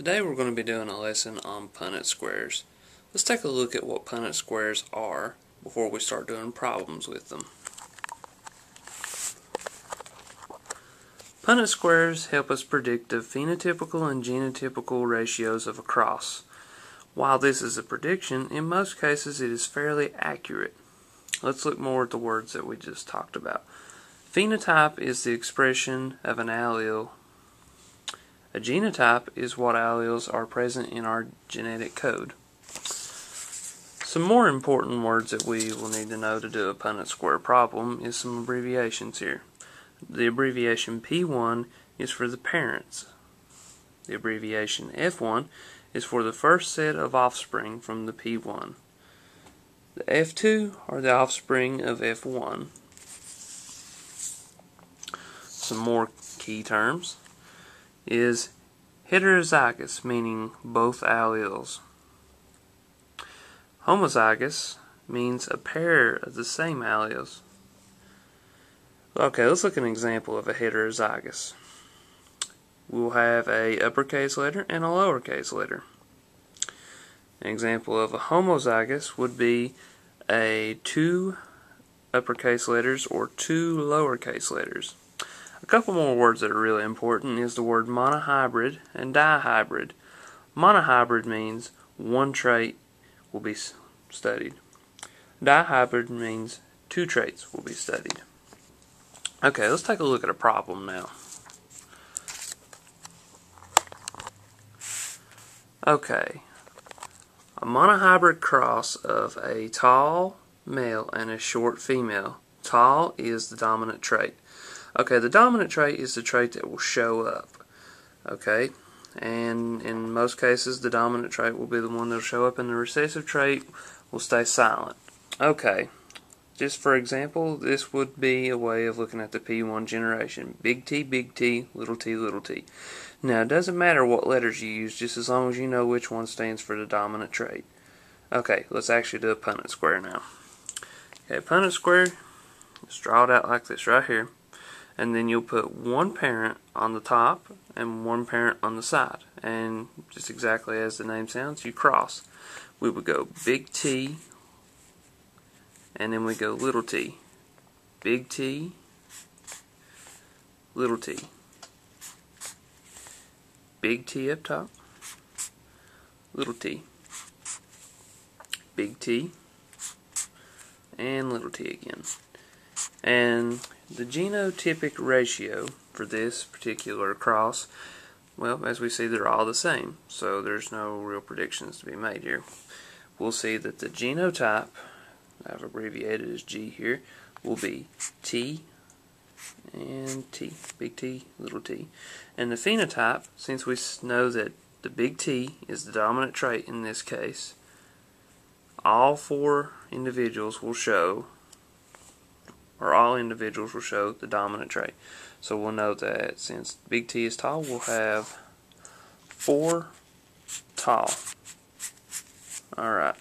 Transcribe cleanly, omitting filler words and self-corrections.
Today we're going to be doing a lesson on Punnett Squares. Let's take a look at what Punnett Squares are before we start doing problems with them. Punnett Squares help us predict the phenotypical and genotypical ratios of a cross. While this is a prediction, in most cases it is fairly accurate. Let's look more at the words that we just talked about. Phenotype is the expression of an allele. A genotype is what alleles are present in our genetic code. Some more important words that we will need to know to do a Punnett Square problem is some abbreviations here. The abbreviation P1 is for the parents. The abbreviation F1 is for the first set of offspring from the P1. The F2 are the offspring of F1. Some more key terms is heterozygous, meaning both alleles. Homozygous means a pair of the same alleles. Okay, let's look at an example of a heterozygous. We'll have a uppercase letter and a lowercase letter. An example of a homozygous would be two uppercase letters or two lowercase letters. A couple more words that are really important is the word monohybrid and dihybrid. Monohybrid means one trait will be studied. Dihybrid means two traits will be studied. Okay, let's take a look at a problem now. Okay, a monohybrid cross of a tall male and a short female. Tall is the dominant trait. Okay, the dominant trait is the trait that will show up. Okay, and in most cases the dominant trait will be the one that will show up and the recessive trait will stay silent. Okay, just for example, this would be a way of looking at the P1 generation. Big T, little t, little t. Now, it doesn't matter what letters you use, just as long as you know which one stands for the dominant trait. Okay, let's actually do a Punnett Square now. Okay, Punnett Square, just draw it out like this right here. And then you'll put one parent on the top and one parent on the side. And just exactly as the name sounds, you cross. We would go big T, and then we go little t. Big T, little t. Big T up top, little t. Big T, and little t again. And the genotypic ratio for this particular cross, well, as we see, they're all the same, so there's no real predictions to be made here. We'll see that the genotype, I've abbreviated as G here, will be T and T. Big T, little t. And the phenotype, since we know that the big T is the dominant trait in this case, all four individuals will show, or all individuals will show the dominant trait. So we'll know that since big T is tall, we'll have 4 tall. Alright.